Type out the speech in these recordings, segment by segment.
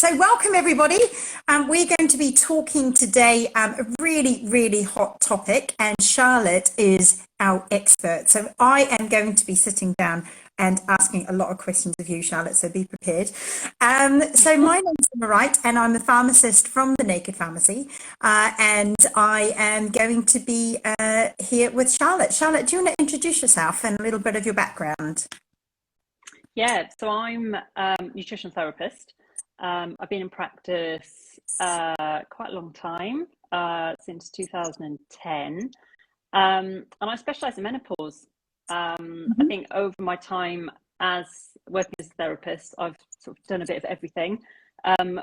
So welcome everybody. We're going to be talking today a really, really hot topic, and Charlotte is our expert. So I am going to be sitting down and asking a lot of questions of you, Charlotte, so be prepared. So my name is Emma Wright, and I'm a pharmacist from the Naked Pharmacy, and I am going to be here with Charlotte. Charlotte, do you want to introduce yourself and a little bit of your background? Yeah, so I'm a nutrition therapist. I've been in practice quite a long time, since 2010, and I specialise in menopause. I think over my time as working as a therapist, I've sort of done a bit of everything.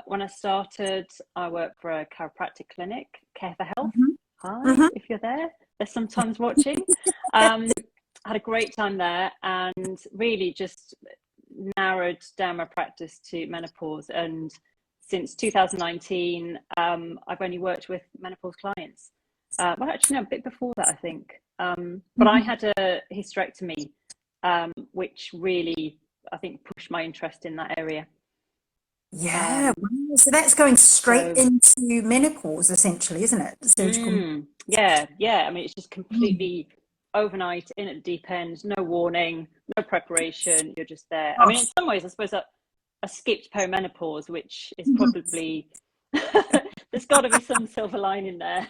When I started, I worked for a chiropractic clinic, Care for Health. Hi, Mhm. if you're there, they're sometimes watching. Had a great time there, and really just narrowed down my practice to menopause. And since 2019, I've only worked with menopause clients. Well, actually, no, a bit before that, I think. But I had a hysterectomy, which really, I think, pushed my interest in that area. Yeah, Um, wow. So that's going straight so, into menopause, essentially, isn't it? The surgical. yeah. I mean, it's just Mm. completely overnight in at the deep end, no warning, no preparation. You're just there. I mean, in Gosh. some ways, I suppose I skipped perimenopause, which is Mhm. probably there's got to be some silver lining there.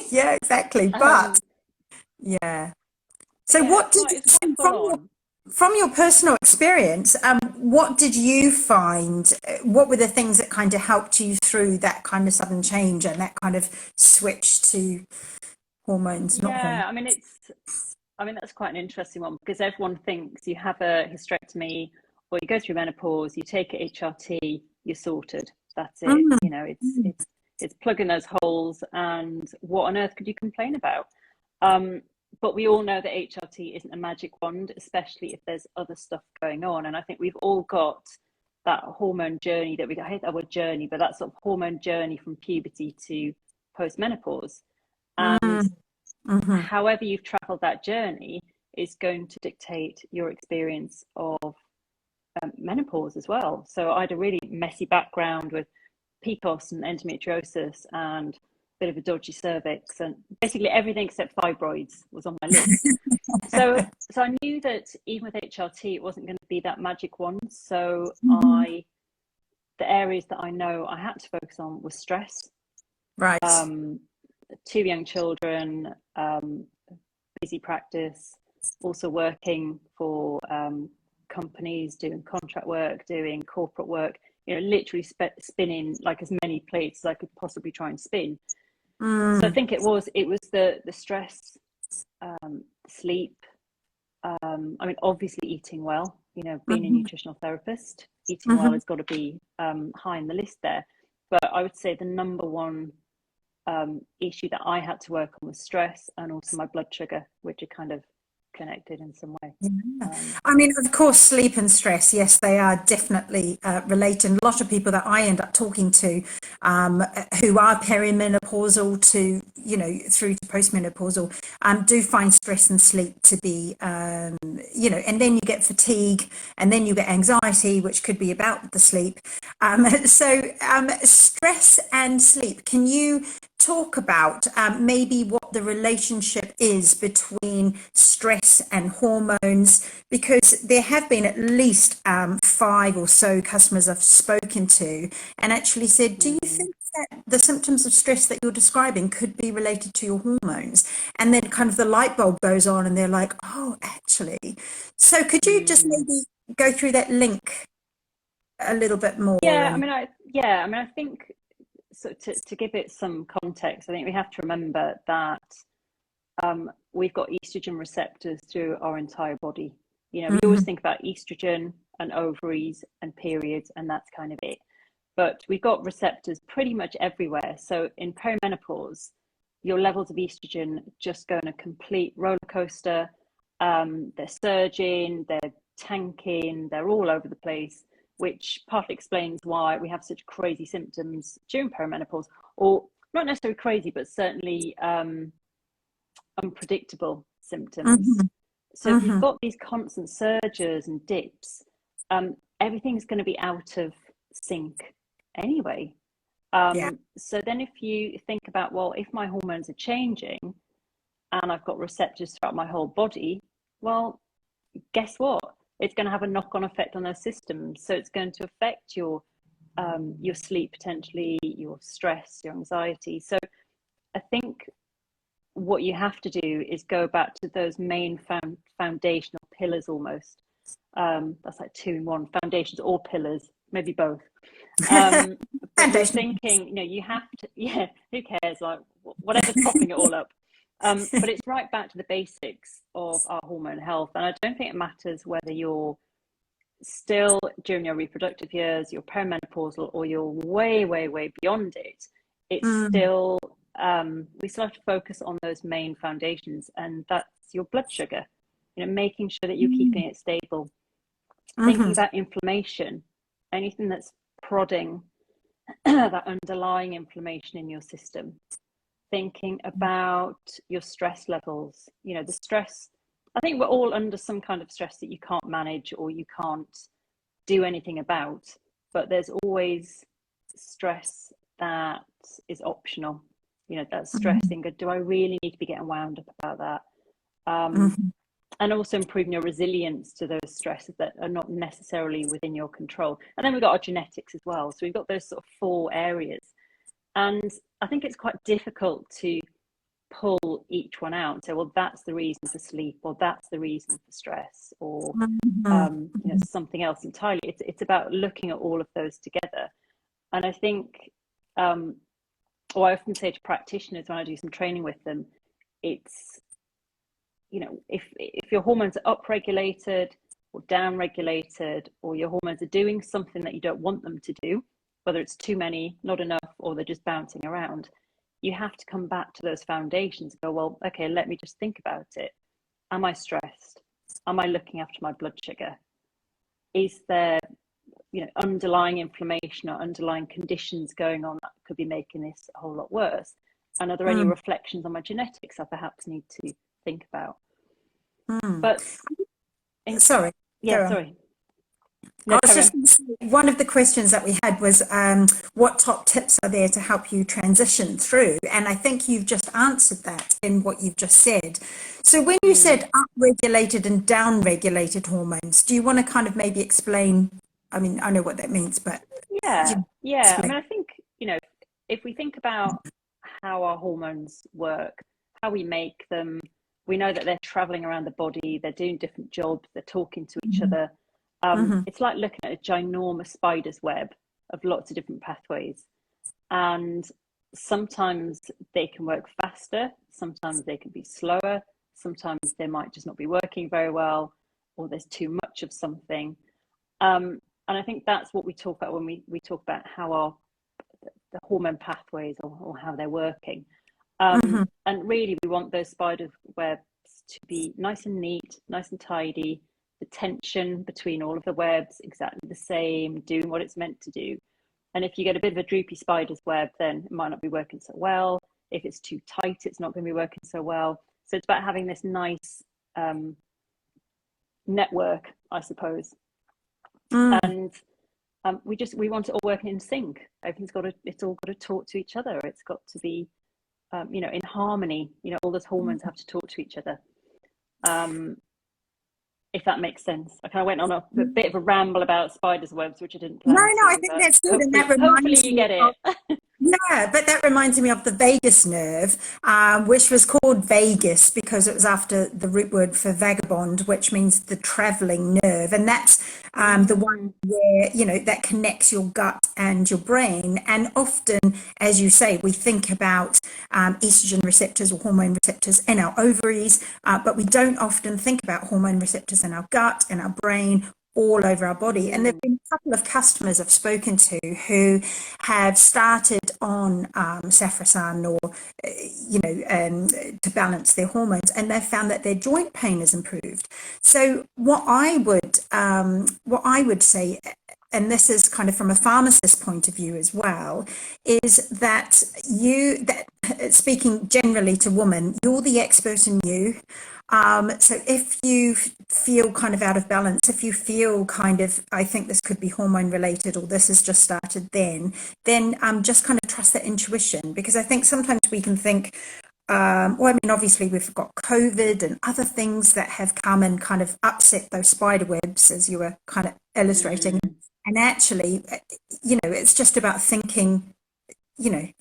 Yeah, exactly. But um, yeah. but So yeah, what did it's quite full on. from your personal experience, what did you find? What were the things that kind of helped you through that kind of sudden change and that kind of switch to hormones, not hormones? Yeah, I mean, that's quite an interesting one because everyone thinks you have a hysterectomy or you go through menopause, you take a HRT, you're sorted. That's it. Mm, You know, mm, it's plugging those holes, and what on earth could you complain about? Um, but we all know that HRT isn't a magic wand, especially if there's other stuff going on. And I think we've all got that hormone journey that I hate that word journey, but that sort of hormone journey from puberty to postmenopause. And mm, mhm. however you've traveled that journey is going to dictate your experience of menopause as well. So I had a really messy background with PCOS and endometriosis and a bit of a dodgy cervix, and basically everything except fibroids was on my list. So I knew that even with HRT, it wasn't going to be that magic wand. So Mhm. the areas that I know I had to focus on was stress. Right. Um, Two young children, busy practice, also working for companies, doing contract work, doing corporate work, you know, literally spinning like as many plates as I could possibly try and spin. So I Mm, think it was the stress, sleep. I mean, obviously eating well. You know, being a mhm, nutritional therapist, eating well mhm. has got to be high in the list there. But I would say the number one issue that I had to work on was stress and also my blood sugar, which are kind of connected in some way. Yeah. Um, I mean, of course, sleep and stress, yes, they are definitely related. And a lot of people that I end up talking to who are perimenopausal to, through to postmenopausal, do find stress and sleep to be, and then you get fatigue and then you get anxiety, which could be about the sleep. Stress and sleep, can you talk about maybe what the relationship is between stress and hormones, because there have been at least five or so customers I've spoken to and actually said, do you mm, think that the symptoms of stress that you're describing could be related to your hormones? And then kind of the light bulb goes on and they're like, oh, actually. So could you just mm. maybe go through that link a little bit more? Yeah, I And mean, I think so. To give it some context, I think we have to remember that we've got estrogen receptors through our entire body. You know, we always Mhm, think about estrogen and ovaries and periods, and that's kind of it. But we've got receptors pretty much everywhere. So in perimenopause, your levels of estrogen just go on a complete roller coaster. They're surging, they're tanking, they're all over the place, which partly explains why we have such crazy symptoms during perimenopause, or not necessarily crazy, but certainly unpredictable symptoms. mhm, So if you've mhm. got these constant surges and dips, everything's going to be out of sync anyway. Yeah. So then if you think about, well, if my hormones are changing and I've got receptors throughout my whole body, well, guess what? It's going to have a knock-on effect on those systems. So it's going to affect your sleep, potentially, your stress, your anxiety. So I think what you have to do is go back to those main foundational pillars almost. That's like two in one, foundations or pillars, maybe both. But you're thinking, you know, you have to, yeah, who cares, like whatever's popping it all up. But it's right back to the basics of our hormone health. And I don't think it matters whether you're still during your reproductive years, you're perimenopausal, or you're way, way, way beyond it. It's still, we still have to focus on those main foundations, and that's your blood sugar, you know, making sure that you're keeping it stable. Thinking about inflammation, anything that's prodding that underlying inflammation in your system. Thinking about your stress levels, you know, the stress. I think we're all under some kind of stress that you can't manage or you can't do anything about, but there's always stress that is optional. You know, that stressing, do I really need to be getting wound up about that? And also improving your resilience to those stresses that are not necessarily within your control. And then we've got our genetics as well. So we've got those sort of 4 areas. And I think it's quite difficult to pull each one out and say, well, that's the reason for sleep, or that's the reason for stress, or you know, something else entirely. It's about looking at all of those together. And I think, or I often say to practitioners when I do some training with them, it's, you know, if your hormones are upregulated or downregulated, or your hormones are doing something that you don't want them to do, whether it's too many, not enough, or they're just bouncing around, you have to come back to those foundations and go, well, okay, let me just think about it. Am I stressed? Am I looking after my blood sugar? Is there, you know, underlying inflammation or underlying conditions going on that could be making this a whole lot worse? And are there any reflections on my genetics I perhaps need to think about? But sorry. Yeah, sorry. No, I was just going to say, one of the questions that we had was what top tips are there to help you transition through? And I think you've just answered that in what you've just said. So when you said upregulated and downregulated hormones, do you want to kind of maybe explain? I mean, I know what that means, but yeah. I mean, I think, you know, if we think about how our hormones work, how we make them, we know that they're traveling around the body, they're doing different jobs, they're talking to each other. It's like looking at a ginormous spider's web of lots of different pathways. And sometimes they can work faster, sometimes they can be slower, sometimes they might just not be working very well, or there's too much of something. And I think that's what we talk about when we talk about how the hormone pathways or how they're working. And really, we want those spider webs to be nice and neat, nice and tidy, the tension between all of the webs exactly the same, doing what it's meant to do. And if you get a bit of a droopy spider's web, then it might not be working so well. If it's too tight, it's not going to be working so well. So it's about having this nice network, I suppose. And we want it all working in sync. It's all got to talk to each other. It's got to be you know, in harmony. You know, all those hormones have to talk to each other. If that makes sense. I kind of went on a bit of a ramble about spiders' webs, which I didn't plan. No, I think that's good. And that hopefully you get it. Yeah, but that reminds me of the vagus nerve, which was called vagus because it was after the root word for vagabond, which means the traveling nerve. And that's the one where, you know, that connects your gut and your brain. And often, as you say, we think about estrogen receptors or hormone receptors in our ovaries, but we don't often think about hormone receptors in our gut and our brain, all over our body. And there have been a couple of customers I've spoken to who have started on saffrosan or, you know, to balance their hormones, and they've found that their joint pain has improved. So what I would say, and this is kind of from a pharmacist point of view as well, is that speaking generally to women, you're the expert in you. So if you feel kind of out of balance, if you feel kind of, I think this could be hormone related, or this has just started, then just kind of trust that intuition, because I think sometimes we can think, well, I mean, obviously we've got COVID and other things that have come and kind of upset those spider webs, as you were kind of illustrating. Mm, And actually, it's just about thinking,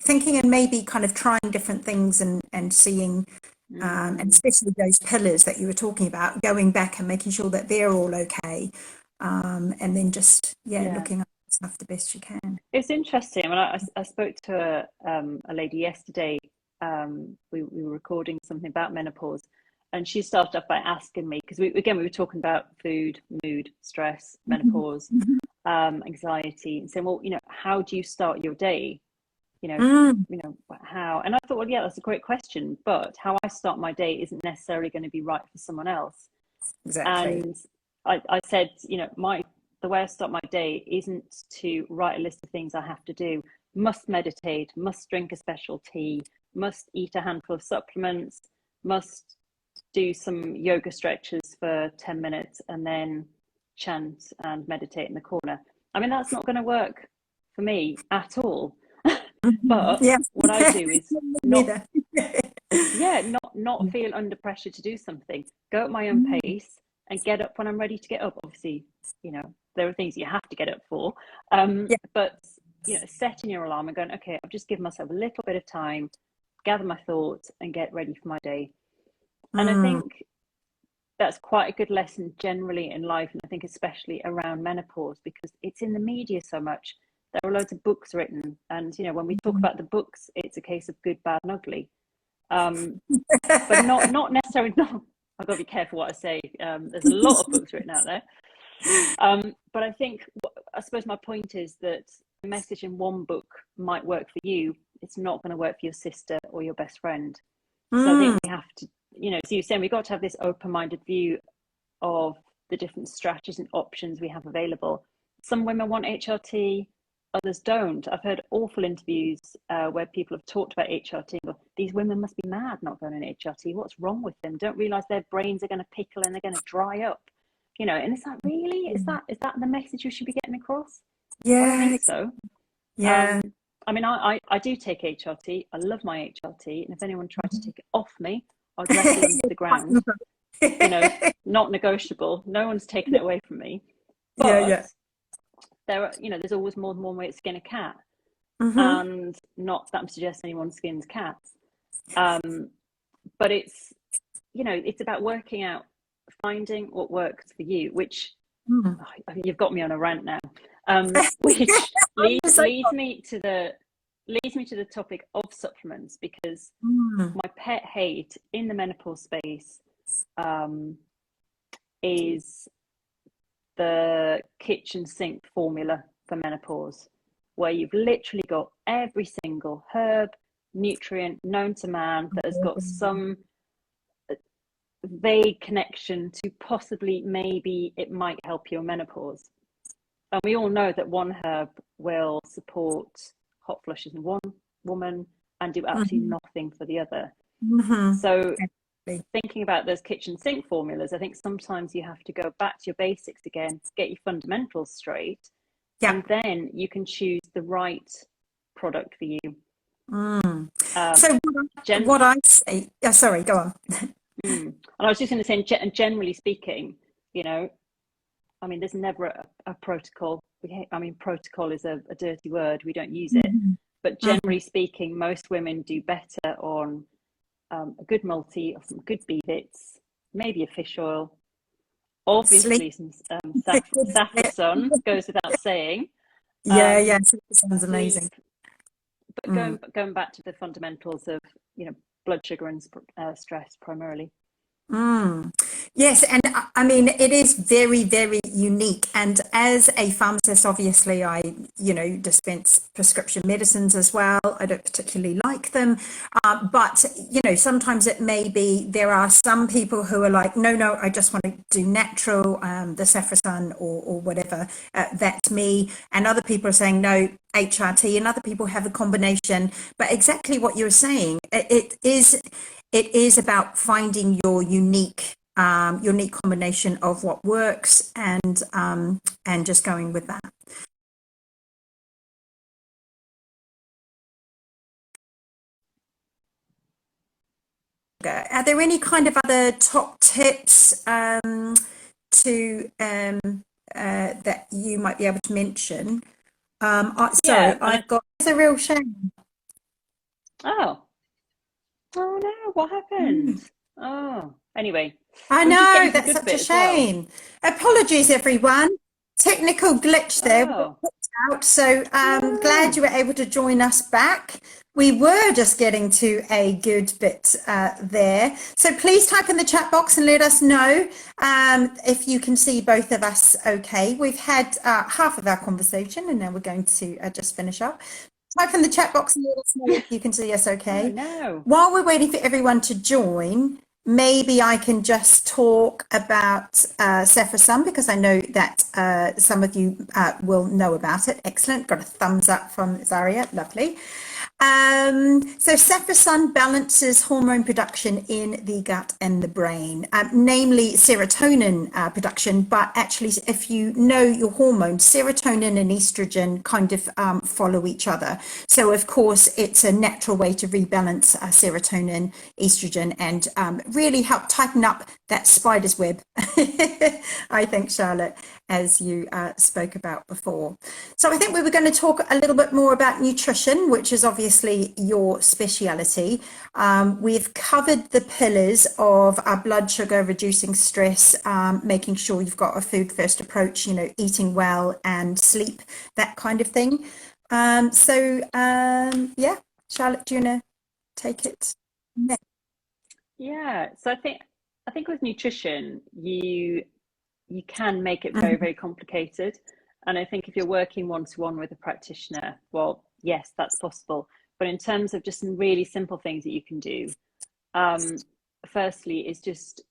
thinking and maybe kind of trying different things and seeing, and mm, especially those pillars that you were talking about, going back and making sure that they're all okay. And then just, yeah, yeah. looking after yourself the best you can. It's interesting. When I spoke to a lady yesterday, we were recording something about menopause, and she started off by asking me, because we were talking about food, mood, stress, Mhm. menopause, Mhm. anxiety, and saying, well, how do you start your day? You know, Mm, how? And I thought, well, yeah, that's a great question, but how I start my day isn't necessarily going to be right for someone else. exactly. And I said, the way I start my day isn't to write a list of things I have to do. Must meditate, must drink a special tea, must eat a handful of supplements, must do some yoga stretches for 10 minutes and then chant and meditate in the corner. I mean, that's not going to work for me at all. Mhm. But Yeah. what I do is not, Neither. yeah, not feel under pressure to do something, go at my own Mm, pace and get up when I'm ready to get up. Obviously, there are things you have to get up for, yeah. but setting your alarm and going, okay, I've just given myself a little bit of time, gather my thoughts and get ready for my day. And I Mm, think that's quite a good lesson generally in life, and I think especially around menopause, because it's in the media so much. There are loads of books written, and when we talk about the books, it's a case of good, bad and ugly. um, but not necessarily. Not, I've got to be careful what I say. There's a lot of books written out there. But I think, I suppose my point is that the message in one book might work for you. It's not going to work for your sister or your best friend. So I think mm, we have to, so you're saying we've got to have this open-minded view of the different strategies and options we have available. Some women want HRT, others don't. I've heard awful interviews where people have talked about HRT. But these women must be mad not going on HRT. What's wrong with them? Don't realise their brains are going to pickle and they're going to dry up. And it's like, really? Is that the message we should be getting across? I don't yeah. think so. Yeah. Um, I mean, I do take HRT. I love my HRT, and if anyone tried to take it off me, I'd wrestle them to the ground. You know, not negotiable. No one's taken it away from me. Yeah, But yeah. there's always more than one way to skin a cat, Mm-hmm. and not that I'm suggesting anyone skins cats. Um, but it's about working out, finding what works for you, which Mm. I think you've got me on a rant now, which I'm the same leads me to the topic of supplements, because one. my pet hate in the menopause space um, is the kitchen sink formula for menopause, where you've literally got every single herb, nutrient known to man that has got some vague connection to possibly, maybe it might help your menopause. And we all know that one herb will support hot flushes in one woman and do absolutely Mm-hmm. nothing for the other. Mm-hmm. So Exactly. thinking about those kitchen sink formulas, I think sometimes you have to go back to your basics again, get your fundamentals straight, Yeah. and then you can choose the right product for you. Mm. Um, So gen- what I say, yeah, sorry, go on. and I was just going to say, and generally speaking, you know, I mean, there's never a protocol. I mean, protocol is a dirty word. We don't use it. Mm-hmm. But Mm-hmm. generally speaking, most women do better on a good multi or some good bee bits, maybe a fish oil, Sleep. obviously some saffron sun goes without saying. Yeah, yeah. Um, Sounds amazing. sleep, but Mm. going back to the fundamentals of blood sugar and stress primarily. Mm. Yes, and I mean, it is very, very unique. And as a pharmacist, obviously, dispense prescription medicines as well. I don't particularly like them. But, sometimes it may be there are some people who are like, no, no, I just want to do natural, the Saffrosun or whatever. That's me. And other people are saying, no, HRT, and other people have a combination. But exactly what you're saying, it is about finding your unique combination of what works and just going with that. Are there any kind of other top tips to that you might be able to mention? Yeah, Sorry, I've got. It's a real shame. oh, oh no, what happened? Oh, anyway, I we'll just get know, into the that's good such a bit as well. shame. Apologies, everyone. Technical glitch there. We got Oh, kicked out. So glad no. you were able to join us back. We were just getting to a good bit there. So please type in the chat box and let us know if you can see both of us okay. We've had half of our conversation and now we're going to just finish up. Type in the chat box and let us know if you can see us Oh okay. no. While we're waiting for everyone to join, maybe I can just talk about Cephalosum because I know that some of you will know about it. Excellent. Got a thumbs up from Zaria. Lovely. So Cephalosum balances hormone production in the gut and the brain, namely serotonin production. But actually, if you know your hormones, serotonin and estrogen kind of follow each other. So of course, it's a natural way to rebalance serotonin, estrogen, and really help tighten up that spider's web, I think, Charlotte, as you spoke about before. So I think we were going to talk a little bit more about nutrition, which is obviously your speciality. We've covered the pillars of our blood sugar, reducing stress, making sure you've got a food first approach, eating well and sleep, that kind of thing. Yeah, Charlotte, do you want to take it next? Yeah, so I think with nutrition, you can make it very, Mhm. very complicated. And I think if you're working one to one with a practitioner, well, yes, that's possible. But in terms of just some really simple things that you can do, um, firstly, is just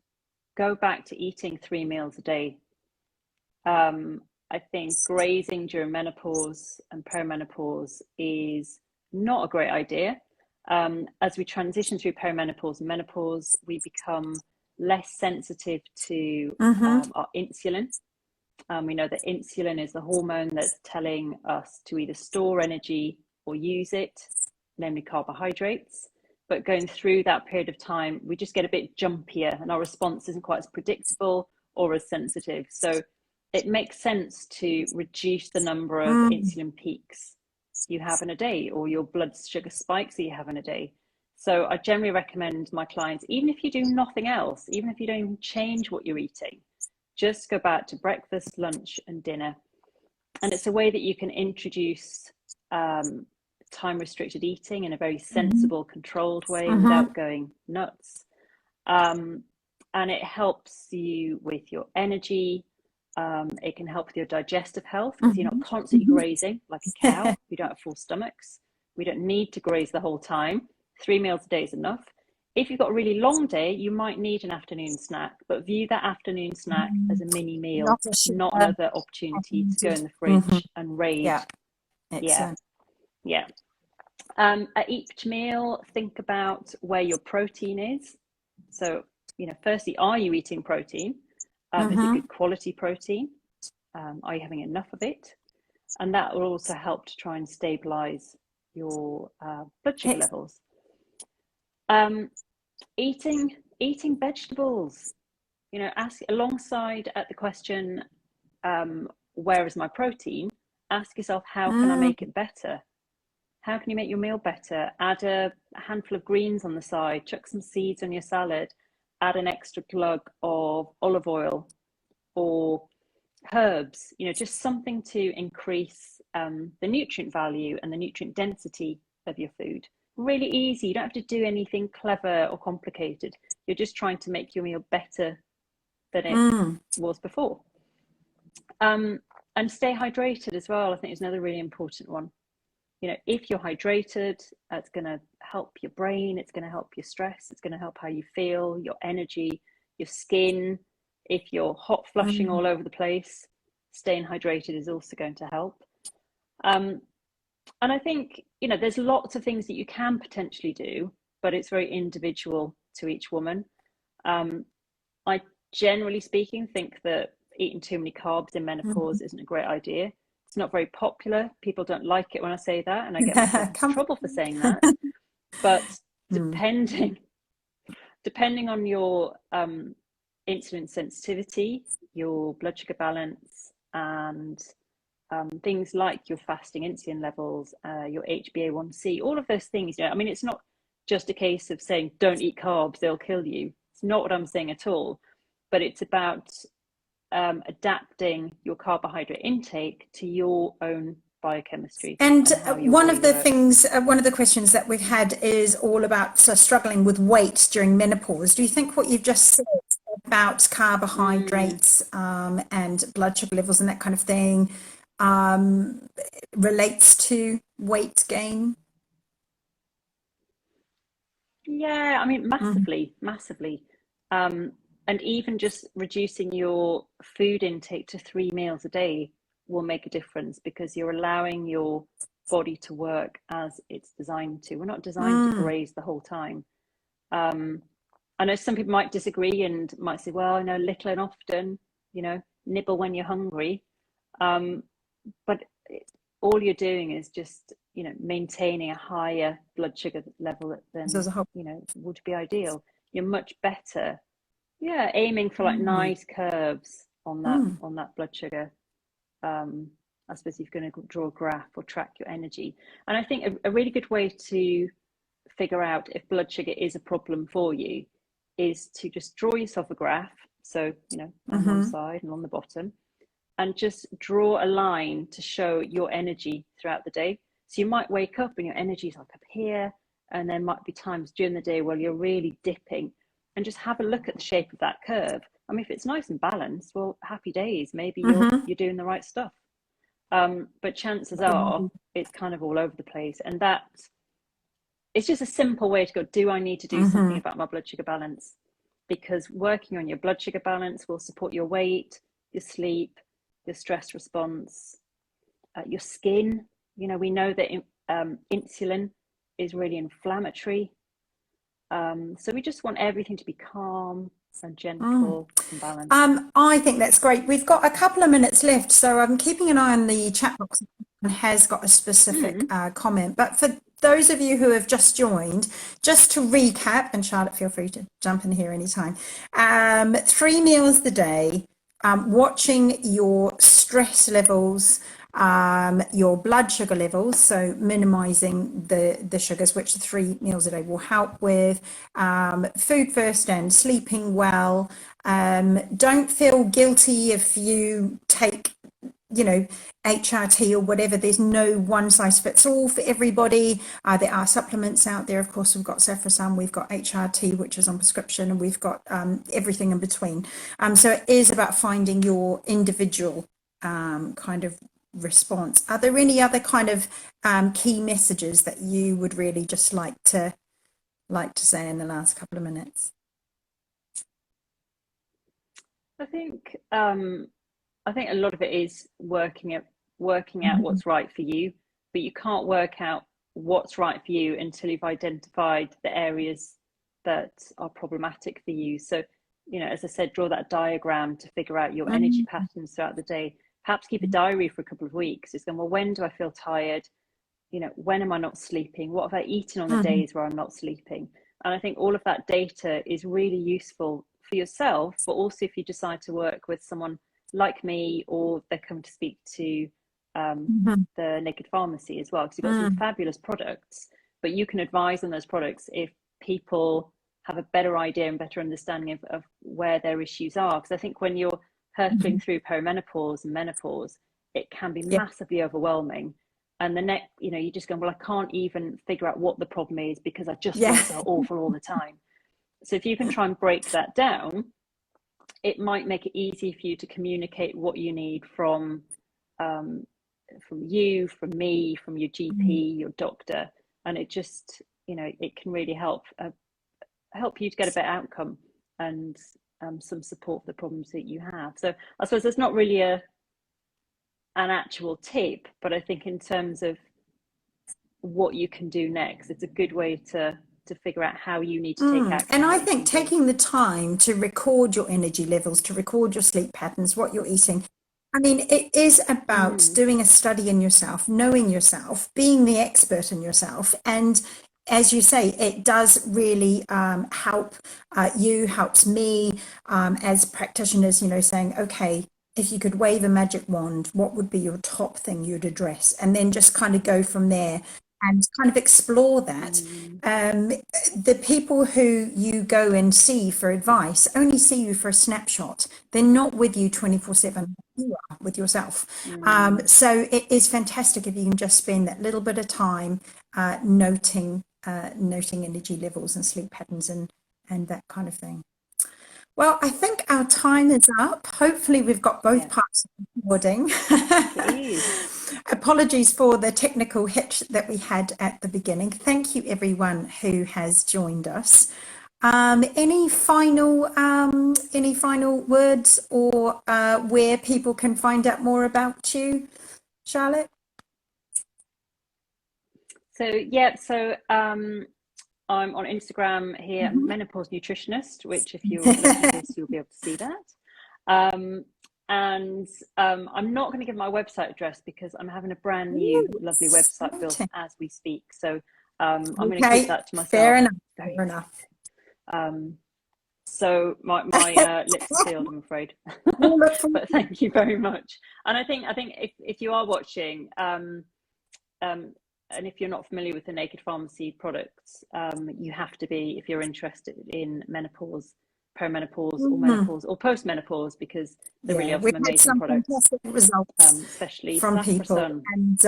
go back to eating 3 meals a day. I think grazing during menopause and perimenopause is not a great idea. As we transition through perimenopause and menopause, we become less sensitive to Mm-hmm. our insulin. We know that insulin is the hormone that's telling us to either store energy or use it, namely carbohydrates. But going through that period of time, we just get a bit jumpier and our response isn't quite as predictable or as sensitive. So it makes sense to reduce the number of Mm. insulin peaks you have in a day or your blood sugar spikes that you have in a day. So I generally recommend my clients, even if you do nothing else, even if you don't even change what you're eating, just go back to breakfast, lunch, and dinner. And it's a way that you can introduce time restricted eating in a very Mm-hmm. sensible, controlled way Mm-hmm. without going nuts. Um, and it helps you with your energy. It can help with your digestive health because you're not constantly Mm-hmm. grazing like a cow. We don't have full stomachs. We don't need to graze the whole time. 3 meals a day is enough. If you've got a really long day, you might need an afternoon snack, but view that afternoon snack as a mini meal, Not a not sugar another opportunity to go augmented. in the Hmm. fridge and raid. Yeah, Yeah, excellent. yeah. At each meal, think about where your protein is. So, firstly, are you eating protein? Is it Mm-hmm. good quality protein? Are you having enough of it? And that will also help to try and stabilize your blood sugar Ex- levels. Um, eating vegetables. Ask alongside at the question, where is my protein? Ask yourself, how can I mm, make it better? How can you make your meal better? Add a handful of greens on the side, chuck some seeds on your salad, add an extra glug of olive oil or herbs, just something to increase the nutrient value and the nutrient density of your food. really easy. You don't have to do anything clever or complicated. You're just trying to make your meal better than it was before. And stay hydrated as well, I think, is another really important one. You know, if you're hydrated, it's going to help your brain, it's going to help your stress, it's going to help how you feel, your energy, your skin. If you're hot flushing all over the place, staying hydrated is also going to help. And I think, you know, there's lots of things that you can potentially do, but it's very individual to each woman. I, generally speaking, think that eating too many carbs in menopause isn't a great idea. It's not very popular. People don't like it when I say that, and I get myself in trouble for saying that. But depending on your insulin sensitivity, your blood sugar balance, and things like your fasting insulin levels, your HbA1c, all of those things. You know, I mean, it's not just a case of saying don't eat carbs, they'll kill you. It's not what I'm saying at all. But it's about adapting your carbohydrate intake to your own biochemistry. And one of the things, one of the questions that we've had is all about struggling with weight during menopause. Do you think what you've just said about carbohydrates and blood sugar levels and that kind of thing relates to weight gain? Yeah, I mean, massively. And even just reducing your food intake to 3 meals a day will make a difference, because you're allowing your body to work as it's designed to. We're not designed to graze the whole time. I know some people might disagree and might say, well, no, little and often, you know, nibble when you're hungry. But all you're doing is just, you know, maintaining a higher blood sugar level than, you know, would be ideal. You're much better, aiming for like nice curves on that blood sugar. I suppose if you're going to draw a graph or track your energy. And I think a really good way to figure out if blood sugar is a problem for you is to just draw yourself a graph. So, you know, on one side and on the bottom, and just draw a line to show your energy throughout the day. So you might wake up and your energy's like up here, and there might be times during the day where you're really dipping, and just have a look at the shape of that curve. I mean, if it's nice and balanced, well, happy days, maybe you're doing the right stuff. But chances are it's kind of all over the place. And that it's just a simple way to go, do I need to do something about my blood sugar balance? Because working on your blood sugar balance will support your weight, your sleep, your stress response, your skin. You know, we know that insulin is really inflammatory. So we just want everything to be calm and gentle and balanced. I think that's great. We've got a couple of minutes left, so I'm keeping an eye on the chat box and has got a specific comment. But for those of you who have just joined, just to recap, and Charlotte, feel free to jump in here anytime. 3 meals a day, watching your stress levels, your blood sugar levels, so minimizing the sugars, which the 3 meals a day will help with, food first and sleeping well. Don't feel guilty if you take, you know, HRT or whatever. There's no one size fits all for everybody. There are supplements out there. Of course, we've got Cephrosun, we've got HRT, which is on prescription, and we've got everything in between. So it is about finding your individual kind of response. Are there any other kind of key messages that you would really just like to say in the last couple of minutes? I think a lot of it is working out what's right for you, but you can't work out what's right for you until you've identified the areas that are problematic for you. So, you know, as I said, draw that diagram to figure out your energy patterns throughout the day. Perhaps keep a diary for a couple of weeks. It's going, well, when do I feel tired? You know, when am I not sleeping? What have I eaten on the days where I'm not sleeping? And I think all of that data is really useful for yourself, but also if you decide to work with someone like me, or they're coming to speak to the Naked Pharmacy as well, because you've got some fabulous products, but you can advise on those products if people have a better idea and better understanding of where their issues are. Because I think when you're hurtling through perimenopause and menopause, it can be massively overwhelming. And the next, you know, you just go, well, I can't even figure out what the problem is because I just feel Yeah. so awful all the time. So if you can try and break that down, it might make it easy for you to communicate what you need from you, from me, from your GP, your doctor, and it just, you know, it can really help you to get a better outcome and some support for the problems that you have. So I suppose there's not really an actual tip, but I think in terms of what you can do next, it's a good way to figure out how you need to take action. And I what you think can do. taking the time to record your energy levels, to record your sleep patterns, what you're eating. I mean, it is about doing a study in yourself, knowing yourself, being the expert in yourself. And as you say, it does really help you, helps me as practitioners, you know, saying, okay, if you could wave a magic wand, what would be your top thing you'd address? And then just kind of go from there and kind of explore that. The people who you go and see for advice only see you for a snapshot. They're not with you 24/7. You are with yourself. So it is fantastic if you can just spend that little bit of time noting energy levels and sleep patterns and that kind of thing. Well, I think our time is up. Hopefully, we've got both parts of the recording. Apologies for the technical hitch that we had at the beginning. Thank you, everyone who has joined us. Any final words or where people can find out more about you, Charlotte? So I'm on Instagram here, Menopause Nutritionist, which if you're looking at this, you'll be able to see that. And I'm not going to give my website address because I'm having a brand new lovely website built as we speak. So I'm going to keep that to myself. Fair enough. Fair enough. So my lips are sealed, I'm afraid. But thank you very much. And I think if you are watching, and if you're not familiar with the Naked Pharmacy products, you have to be if you're interested in menopause, perimenopause, or menopause, or postmenopause, because they really are some amazing products. Fantastic results, especially from people. And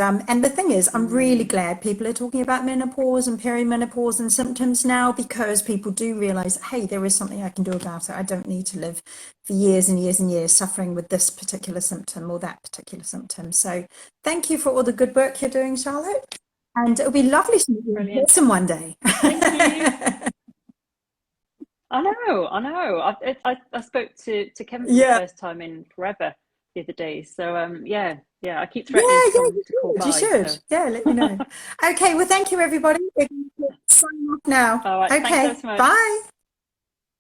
the thing is, I'm really glad people are talking about menopause and perimenopause and symptoms now, because people do realize, hey, there is something I can do about it. I don't need to live for years and years and years suffering with this particular symptom or that particular symptom. So thank you for all the good work you're doing, Charlotte. And it'll be lovely to meet you in person one day. Thank you. I know. I spoke to Kevin for the first time in forever the other day. So I keep threatening to call by. You should. So. Yeah, let me know. Okay, well, thank you, everybody. We're going to sign off now. All right, okay, thanks so much. Bye.